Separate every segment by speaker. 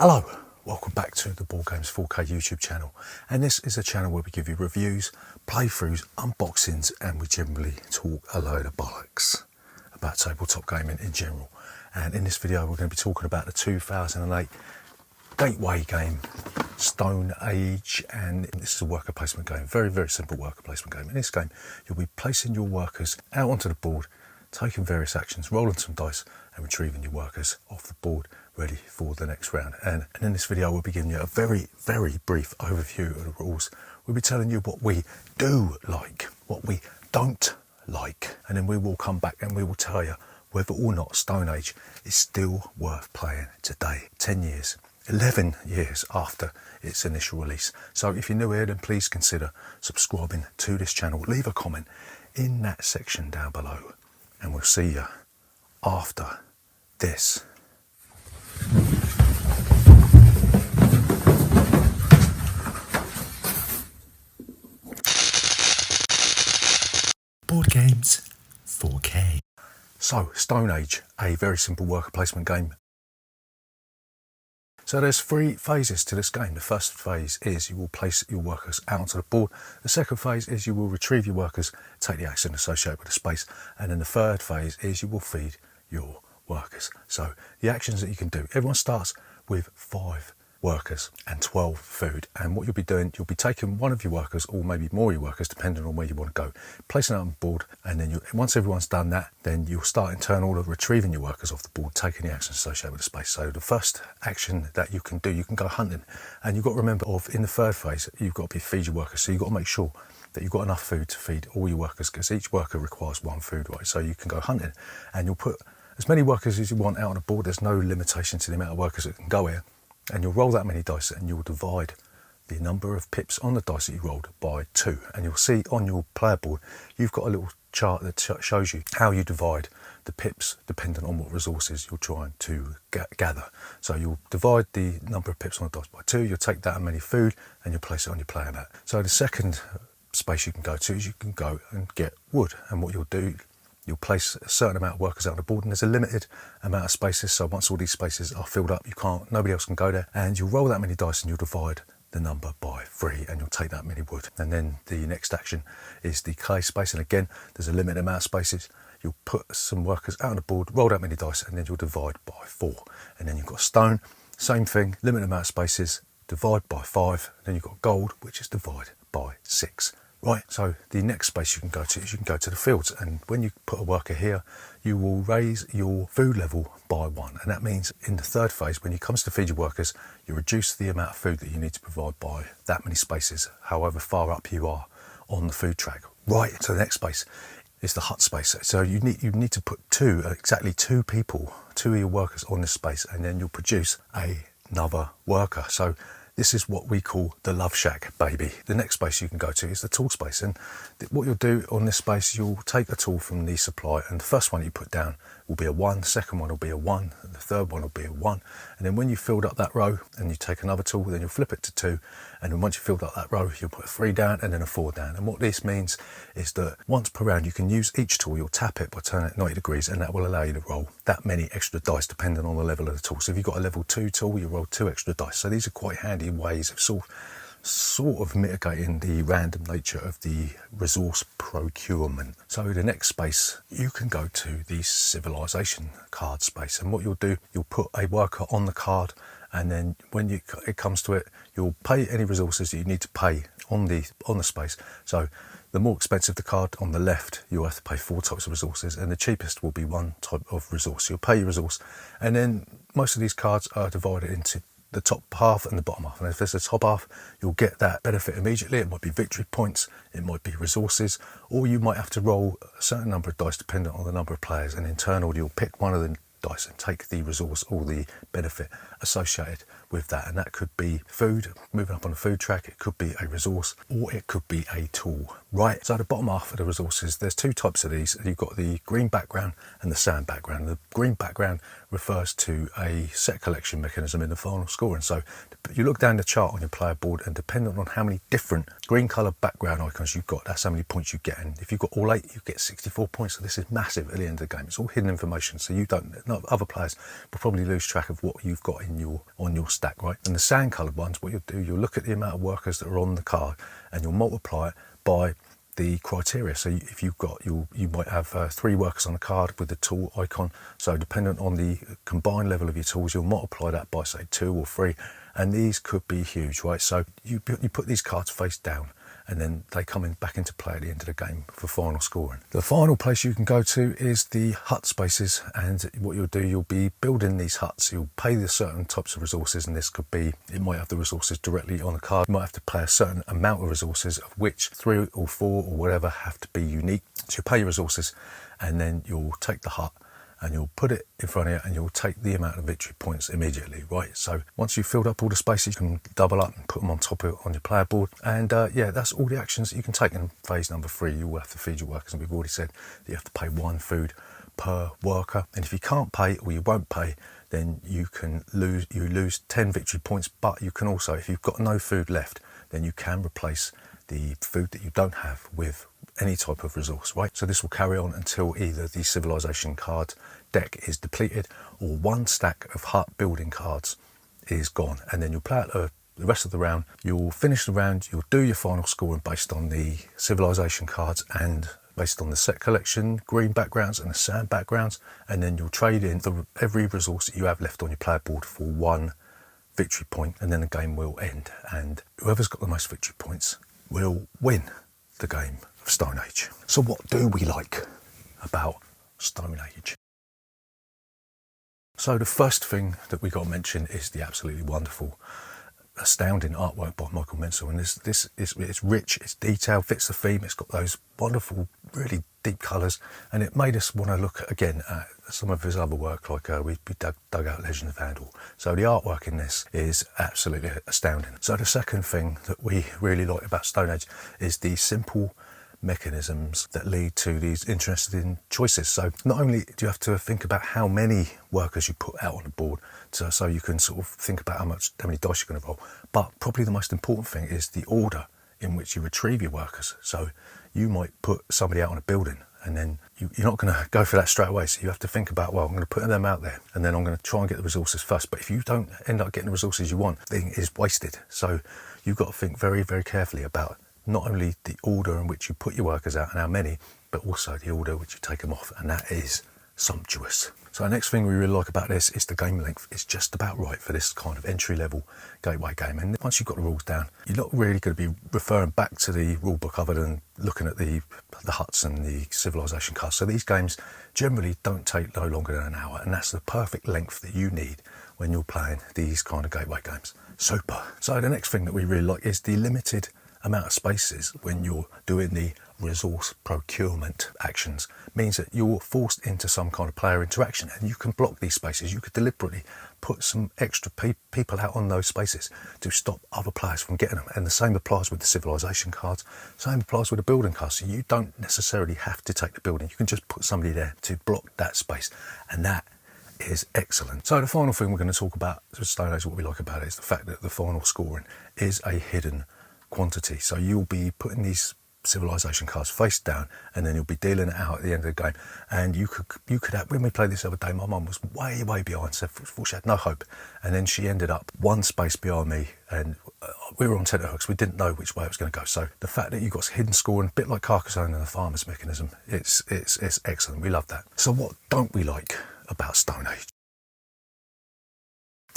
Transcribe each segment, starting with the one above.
Speaker 1: Hello, welcome back to the Board Games 4K YouTube channel, and this is a channel where we give you reviews, playthroughs, unboxings, and we generally talk a load of bollocks about tabletop gaming in general. And in this video we're going to be talking about the 2008 gateway game Stone Age, and this is a worker placement game, very simple worker placement game. In this game you'll be placing your workers out onto the board, taking various actions, rolling some dice and retrieving your workers off the board ready for the next round. And in this video we'll be giving you a very brief overview of the rules. We'll be telling you what we do like, what we don't like, and then we will come back and we will tell you whether or not Stone Age is still worth playing today, 10 years, 11 years after its initial release. So if you're new here, then please consider subscribing to this channel. Leave a comment in that section down below, and we'll see you after this. Board Games 4K. So, Stone Age, a very simple worker placement game. So there's 3 phases to this game. The first phase is you will place your workers out onto the board. The second phase is you will retrieve your workers, take the action associated with the space. And then the third phase is you will feed your workers. So the actions that you can do, everyone starts with 5 workers and 12 food, and what you'll be doing, you'll be taking one of your workers or maybe more of your workers depending on where you want to go, placing it on the board, and then once everyone's done that, then you'll start in turn order retrieving your workers off the board, taking the actions associated with the space. So the first action that you can do, you can go hunting, and you've got to remember in the third phase you've got to feed your workers, so you've got to make sure that you've got enough food to feed all your workers, because each worker requires 1 food, right? So you can go hunting and you'll put as many workers as you want out on the board. There's no limitation to the amount of workers that can go here, and you'll roll that many dice and you'll divide the number of pips on the dice that you rolled by 2, and you'll see on your player board you've got a little chart that shows you how you divide the pips depending on what resources you're trying to gather. So you'll divide the number of pips on the dice by 2, you'll take that many food and you'll place it on your player mat. So the second space you can go to is you can go and get wood, and what you'll do, you'll place a certain amount of workers out on the board, and there's a limited amount of spaces. So once all these spaces are filled up, nobody else can go there, and you'll roll that many dice and you'll divide the number by 3 and you'll take that many wood. And then the next action is the clay space, and again there's a limited amount of spaces. You'll put some workers out on the board, roll that many dice, and then you'll divide by 4. And then you've got stone, same thing, limited amount of spaces, divide by 5. And then you've got gold, which is divide by 6. Right, so the next space you can go to is you can go to the fields, and when you put a worker here, you will raise your food level by 1, and that means in the third phase, when it comes to feed your workers, you reduce the amount of food that you need to provide by that many spaces, however far up you are on the food track. Right, so the next space is the hut space. So you need to put exactly two people, 2 of your workers on this space, and then you'll produce another worker. So this is what we call the love shack, baby. The next space you can go to is the tool space, and what you'll do on this space, you'll take a tool from the supply, and the first one you put down will be a 1, the second one will be a 1, and the third one will be a 1. And then when you've filled up that row and you take another tool, then you'll flip it to 2, and then once you've filled up that row, you'll put a 3 down and then a 4 down. And what this means is that once per round you can use each tool, you'll tap it by turning it 90 degrees, and that will allow you to roll that many extra dice depending on the level of the tool. So if you've got a level 2 tool, you roll 2 extra dice. So these are quite handy ways of sort of mitigating the random nature of the resource procurement. So the next space, you can go to the civilization card space, and what you'll do, you'll put a worker on the card, and then when it comes to it, you'll pay any resources that you need to pay on the space. So the more expensive the card on the left, you'll have to pay 4 types of resources, and the cheapest will be 1 type of resource. You'll pay your resource, and then most of these cards are divided into the top half and the bottom half, and if there's the top half, you'll get that benefit immediately. It might be victory points, it might be resources, or you might have to roll a certain number of dice depending on the number of players, and in turn order you'll pick one of the dice and take the resource or the benefit associated with that. And that could be food, moving up on the food track, it could be a resource, or it could be a tool. Right, so the bottom half of the resources, there's 2 types of these. You've got the green background and the sand background. The green background refers to a set collection mechanism in the final score, and so you look down the chart on your player board, and depending on how many different green colour background icons you've got, that's how many points you get. And if you've got all 8, you get 64 points. So this is massive at the end of the game. It's all hidden information, so you don't other players will probably lose track of what you've got in on your stack, right? And the sand coloured ones, what you'll do, you'll look at the amount of workers that are on the card, and you'll multiply it by the criteria. So if you've got, you might have 3 workers on the card with the tool icon. So dependent on the combined level of your tools, you'll multiply that by say 2 or 3, and these could be huge, right? So you put these cards face down, and then they come back into play at the end of the game for final scoring. The final place you can go to is the hut spaces, and what you'll do, you'll be building these huts. You'll pay the certain types of resources, and this could be, it might have the resources directly on the card. You might have to pay a certain amount of resources, of which 3 or 4 or whatever have to be unique. So you pay your resources, and then you'll take the hut and you'll put it in front of you, and you'll take the amount of victory points immediately, right? So once you've filled up all the spaces, you can double up and put them on top of it on your player board, and yeah, that's all the actions that you can take. In phase number 3, you will have to feed your workers, and we've already said that you have to pay 1 food per worker, and if you can't pay, or you won't pay, then you lose 10 victory points. But you can also, if you've got no food left, then you can replace the food that you don't have with any type of resource, right? So this will carry on until either the civilization card deck is depleted, or 1 stack of hut building cards is gone, and then you'll play out the rest of the round. You'll finish the round, you'll do your final scoring based on the civilization cards and based on the set collection, green backgrounds and the sand backgrounds, and then you'll trade in every resource that you have left on your player board for 1 victory point, and then the game will end, and whoever's got the most victory points will win the game of Stone Age. So what do we like about Stone Age? So the first thing that we got to mention is the absolutely wonderful, astounding artwork by Michael Menzel. And it's rich, it's detailed, fits the theme, it's got those wonderful, really deep colours, and it made us want to look again at some of his other work, like we dug out Legend of Vandal. So the artwork in this is absolutely astounding. So the second thing that we really like about Stone Age is the simple mechanisms that lead to these interesting choices. So not only do you have to think about how many workers you put out on the board, so you can sort of think about how many dice you're going to roll, but probably the most important thing is the order in which you retrieve your workers. So you might put somebody out on a building, and then you're not going to go for that straight away. So you have to think about, well, I'm going to put them out there, and then I'm going to try and get the resources first. But if you don't end up getting the resources you want, the thing is wasted. So you've got to think very, very carefully about not only the order in which you put your workers out and how many, but also the order which you take them off, and that is sumptuous. So the next thing we really like about this is the game length. It's just about right for this kind of entry-level gateway game, and once you've got the rules down, you're not really going to be referring back to the rule book other than looking at the huts and the civilization cards. So these games generally don't take no longer than an hour, and that's the perfect length that you need when you're playing these kind of gateway games. Super. So the next thing that we really like is the limited amount of spaces when you're doing the resource procurement actions. Means that you're forced into some kind of player interaction, and you can block these spaces. You could deliberately put some extra people out on those spaces to stop other players from getting them, and the same applies with the civilization cards, same applies with the building cards. So you don't necessarily have to take the building, you can just put somebody there to block that space, and that is excellent. So the final thing we're going to talk about with Stone Age, what we like about it, is the fact that the final scoring is a hidden quantity. So you'll be putting these civilization cards face down, and then you'll be dealing it out at the end of the game. And you could have, when we played this other day, my mum was way behind, so she had no hope, and then she ended up 1 space behind me, and we were on tenterhooks. We didn't know which way it was going to go. So the fact that you've got hidden scoring, a bit like Carcassonne and the farmer's mechanism, it's excellent. We love that. So what don't we like about Stone Age?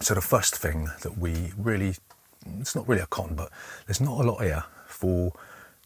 Speaker 1: So the first thing that we really, it's not really a con, but there's not a lot here for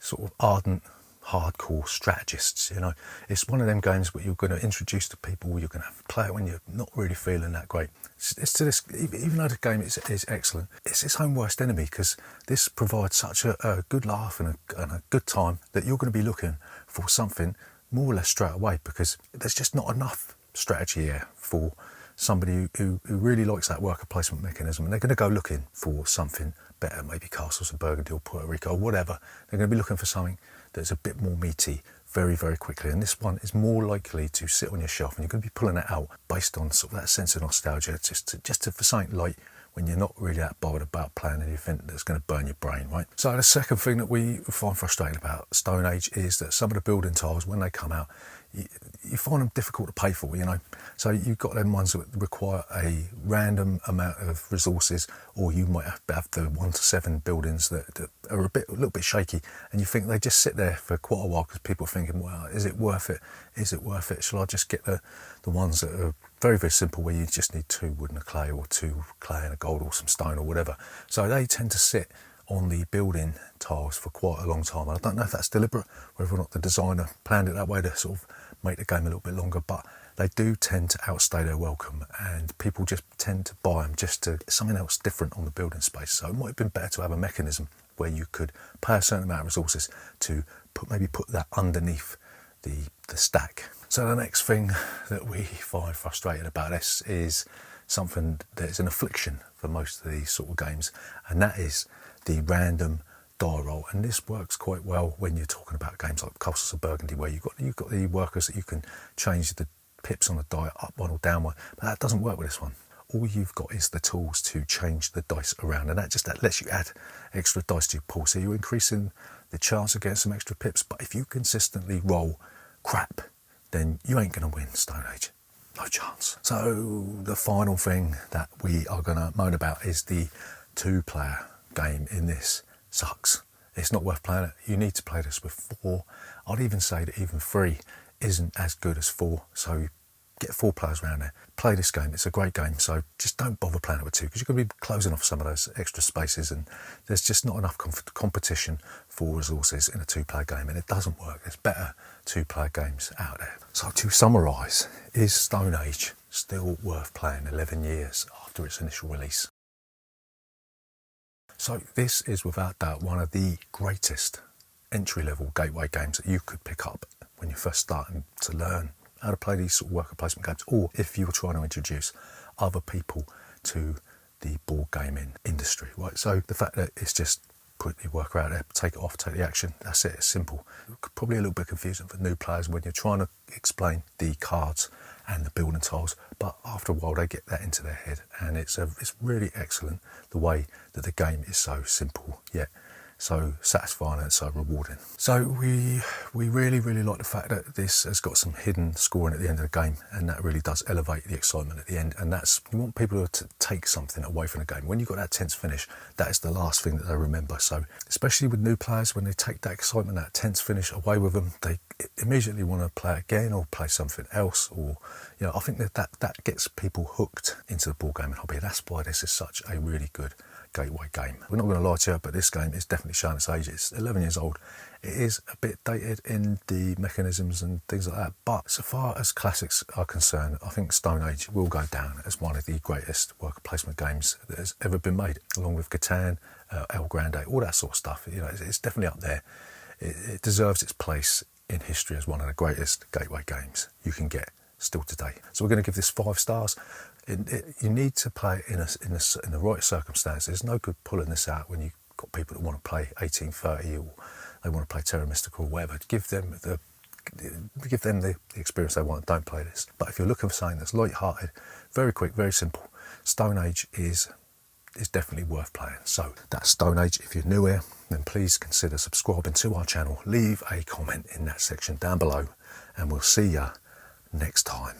Speaker 1: sort of ardent, hardcore strategists. You know, it's one of them games where you're going to introduce to people, you're going to have to play it when you're not really feeling that great. It's to this, even though the game is excellent, it's its own worst enemy, because this provides such a good laugh and a good time that you're going to be looking for something more or less straight away, because there's just not enough strategy here for somebody who really likes that worker placement mechanism, and they're going to go looking for something better, maybe Castles of Burgundy or Puerto Rico or whatever. They're going to be looking for something that's a bit more meaty very, very quickly, and this one is more likely to sit on your shelf, and you're going to be pulling it out based on sort of that sense of nostalgia, just for something light when you're not really that bothered about playing anything that's going to burn your brain, right? So the second thing that we find frustrating about Stone Age is that some of the building tiles, when they come out, you find them difficult to pay for, you know. So you've got them ones that require a random amount of resources, or you might have the 1 to 7 buildings that are a little bit shaky, and you think they just sit there for quite a while because people are thinking, well, is it worth it? Is it worth it? Shall I just get the ones that are very, very simple, where you just need 2 wood and a clay, or 2 clay and a gold, or some stone, or whatever. So they tend to sit on the building tiles for quite a long time. I don't know if that's deliberate, whether or not the designer planned it that way to sort of make the game a little bit longer, but they do tend to outstay their welcome, and people just tend to buy them just to get something else different on the building space. So it might have been better to have a mechanism where you could pay a certain amount of resources to maybe put that underneath the stack. So the next thing that we find frustrating about this is something that is an affliction for most of these sort of games, and that is the random die roll. And this works quite well when you're talking about games like Castles of Burgundy, where you've got the workers that you can change the pips on the die up one or down one, but that doesn't work with this one. All you've got is the tools to change the dice around, and that lets you add extra dice to your pool, so you're increasing the chance of getting some extra pips. But if you consistently roll crap, then you ain't going to win Stone Age. No chance. So the final thing that we are going to moan about is the 2-player game in this sucks. It's not worth playing it. You need to play this with 4. I'd even say that even 3 isn't as good as 4. So get 4 players around there. Play this game. It's a great game. So just don't bother playing it with 2, because you're going to be closing off some of those extra spaces, and there's just not enough competition for resources in a 2-player game, and it doesn't work. There's better 2-player games out there. So to summarise, is Stone Age still worth playing 11 years after its initial release? So this is without doubt one of the greatest entry-level gateway games that you could pick up when you're first starting to learn how to play these sort of worker placement games, or if you were trying to introduce other people to the board gaming industry, right? So the fact that it's just put the worker out there, take it off, take the action, that's it, it's simple. Probably a little bit confusing for new players when you're trying to explain the cards and the building tiles, but after a while they get that into their head, and it's really excellent the way that the game is so simple yet so satisfying and so rewarding. So we really like the fact that this has got some hidden scoring at the end of the game, and that really does elevate the excitement at the end. And that's, you want people to take something away from the game. When you've got that tense finish, that is the last thing that they remember. So especially with new players, when they take that excitement, that tense finish away with them, they immediately want to play again or play something else, or I think that gets people hooked into the board gaming hobby. That's why this is such a really good gateway game. We're not going to lie to you, but this game is definitely showing its age. It's 11 years old. It is a bit dated in the mechanisms and things like that, but so far as classics are concerned, I think Stone Age will go down as one of the greatest worker placement games that has ever been made, along with Catan, El Grande, all that sort of stuff. It's definitely up there. It deserves its place in history as one of the greatest gateway games you can get still today. So we're going to give this 5 stars. You need to play in the right circumstances. There's no good pulling this out when you've got people that want to play 1830 or they want to play Terra Mystica or whatever. Give them the experience they want. Don't play this. But if you're looking for something that's light-hearted, very quick, very simple, Stone Age is definitely worth playing. So that's Stone Age. If you're new here, then please consider subscribing to our channel. Leave a comment in that section down below, and we'll see you next time.